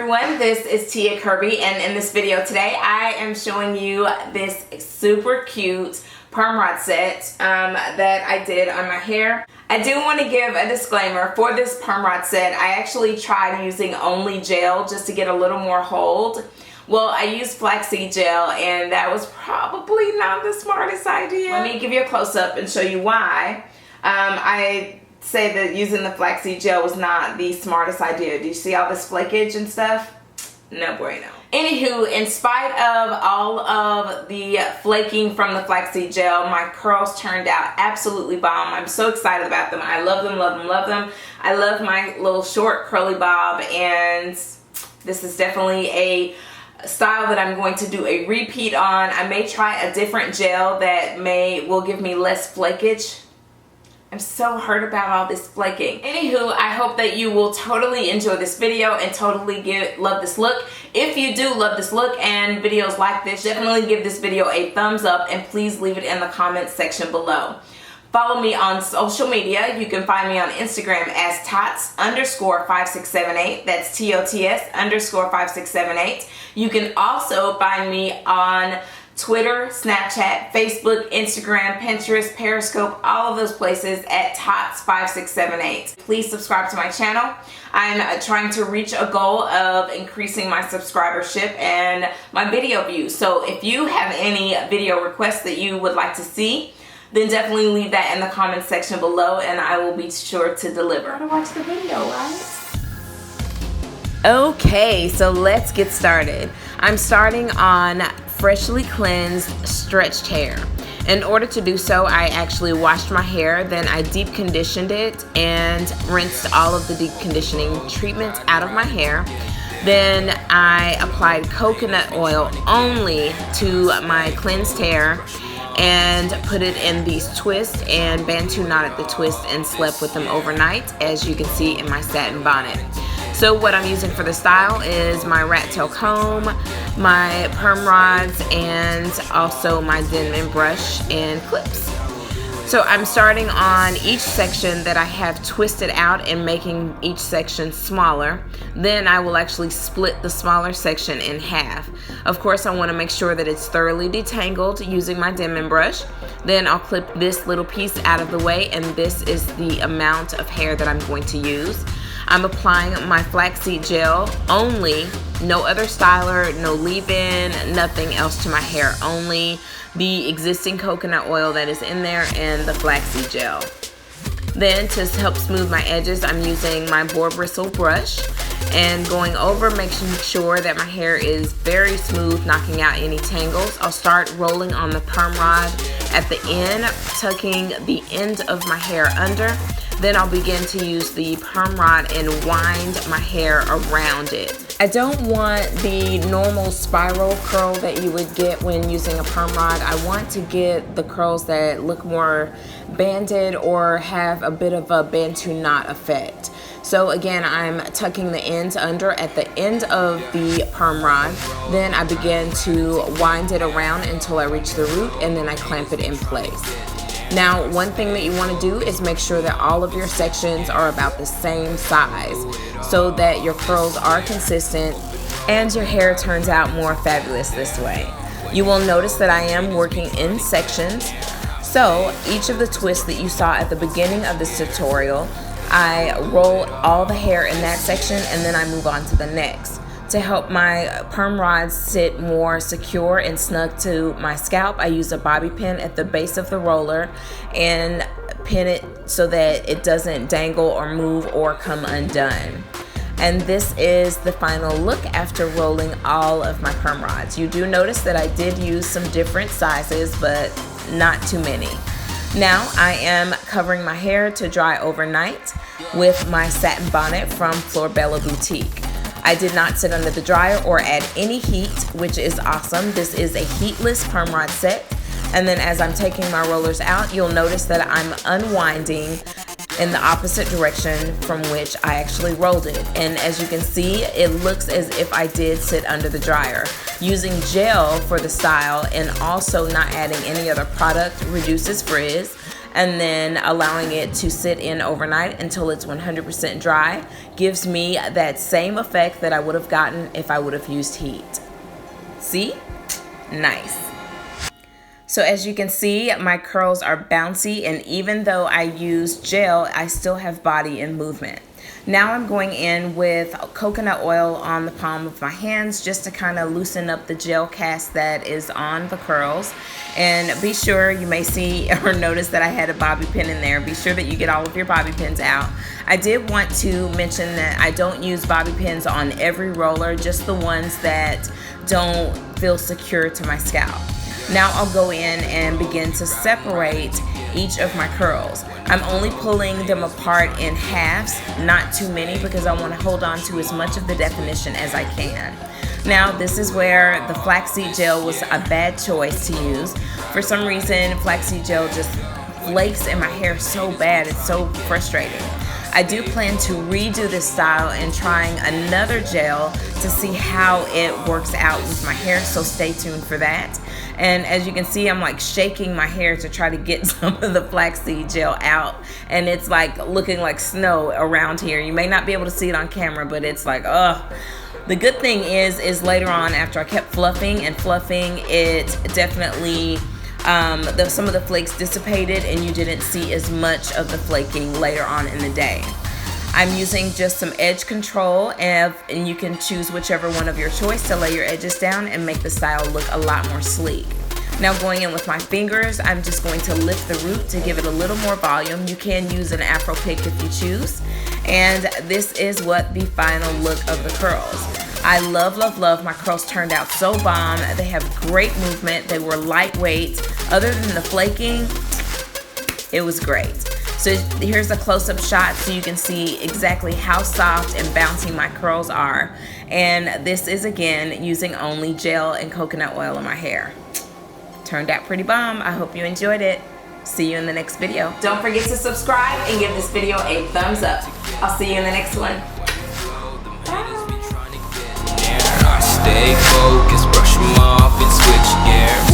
everyone, this is Tia Kirby, and in this video today I am showing you this super cute perm rod set that I did on my hair. I do want to give a disclaimer for this perm rod set. I actually tried using only gel just to get a little more hold. Well, I used flaxseed gel and that was probably not the smartest idea. Let me give you a close-up and show you why. I say that using the flaxseed gel was not the smartest idea. Do you see all this flakage and stuff? No bueno. Anywho, in spite of all of the flaking from the flaxseed gel, my curls turned out absolutely bomb. I'm so excited about them. I love them, love them, love them. I love my little short curly bob, and this is definitely a style that I'm going to do a repeat on. I may try a different gel that will give me less flakage. I'm so hurt about all this flaking. Anywho, I hope that you will totally enjoy this video and totally love this look. If you do love this look and videos like this, definitely give this video a thumbs up and please leave it in the comments section below. Follow me on social media. You can find me on Instagram as tots_5678. That's TOTS_5678. You can also find me on Twitter, Snapchat, Facebook, Instagram, Pinterest, Periscope, all of those places at tots5678. Please subscribe to my channel. I'm trying to reach a goal of increasing my subscribership and my video views. So if you have any video requests that you would like to see, then definitely leave that in the comments section below and I will be sure to deliver. Gotta watch the video, right? Okay, so let's get started. I'm starting on freshly cleansed stretched hair. In order to do so, I actually washed my hair, then I deep conditioned it and rinsed all of the deep conditioning treatments out of my hair. Then I applied coconut oil only to my cleansed hair and put it in these twists and bantu knotted the twist and slept with them overnight, as you can see in my satin bonnet. So what I'm using for the style is my rat tail comb, my perm rods, and also my Denman brush and clips. So I'm starting on each section that I have twisted out and making each section smaller. Then I will actually split the smaller section in half. Of course, I want to make sure that it's thoroughly detangled using my Denman brush. Then I'll clip this little piece out of the way, and this is the amount of hair that I'm going to use. I'm applying my flaxseed gel only, no other styler, no leave-in, nothing else to my hair, only the existing coconut oil that is in there and the flaxseed gel. Then to help smooth my edges, I'm using my boar bristle brush and going over, making sure that my hair is very smooth, knocking out any tangles. I'll start rolling on the perm rod at the end, tucking the end of my hair under. Then I'll begin to use the perm rod and wind my hair around it. I don't want the normal spiral curl that you would get when using a perm rod. I want to get the curls that look more banded or have a bit of a bantu knot effect. So again, I'm tucking the ends under at the end of the perm rod. Then I begin to wind it around until I reach the root, and then I clamp it in place. Now, one thing that you want to do is make sure that all of your sections are about the same size so that your curls are consistent and your hair turns out more fabulous this way. You will notice that I am working in sections. So each of the twists that you saw at the beginning of this tutorial, I roll all the hair in that section and then I move on to the next. To help my perm rods sit more secure and snug to my scalp, I use a bobby pin at the base of the roller and pin it so that it doesn't dangle or move or come undone. And this is the final look after rolling all of my perm rods. You do notice that I did use some different sizes, but not too many. Now I am covering my hair to dry overnight with my satin bonnet from Florbella Boutique. I did not sit under the dryer or add any heat, which is awesome. This is a heatless perm rod set. And then as I'm taking my rollers out, you'll notice that I'm unwinding in the opposite direction from which I actually rolled it. And as you can see, it looks as if I did sit under the dryer. Using gel for the style and also not adding any other product reduces frizz. and then allowing it to sit in overnight until it's 100% dry gives me that same effect that I would have gotten if I would have used heat. See? Nice. So as you can see, my curls are bouncy, and even though I use gel, I still have body and movement. Now I'm going in with coconut oil on the palm of my hands just to kind of loosen up the gel cast that is on the curls. And be sure, you may see or notice that I had a bobby pin in there. Be sure that you get all of your bobby pins out. I did want to mention that I don't use bobby pins on every roller, just the ones that don't feel secure to my scalp. Now I'll go in and begin to separate each of my curls. I'm only pulling them apart in halves, not too many, because I want to hold on to as much of the definition as I can. Now this is where the flaxseed gel was a bad choice to use. For some reason, flaxseed gel just flakes in my hair so bad, it's so frustrating. I do plan to redo this style and trying another gel to see how it works out with my hair, so stay tuned for that. And as you can see, I'm like shaking my hair to try to get some of the flaxseed gel out, and it's like looking like snow around here. You may not be able to see it on camera, but it's like, ugh. The good thing is later on, after I kept fluffing, it definitely some of the flakes dissipated, and you didn't see as much of the flaking later on in the day. I'm using just some edge control, and you can choose whichever one of your choice to lay your edges down and make the style look a lot more sleek. Now going in with my fingers, I'm just going to lift the root to give it a little more volume. You can use an afro pick if you choose. And this is what the final look of the curls. I love, love, love. My curls turned out so bomb. They have great movement. They were lightweight. Other than the flaking, it was great. So here's a close-up shot so you can see exactly how soft and bouncy my curls are. And this is, again, using only gel and coconut oil in my hair. Turned out pretty bomb. I hope you enjoyed it. See you in the next video. Don't forget to subscribe and give this video a thumbs up. I'll see you in the next one. I stay focused, brush them off and switch gear.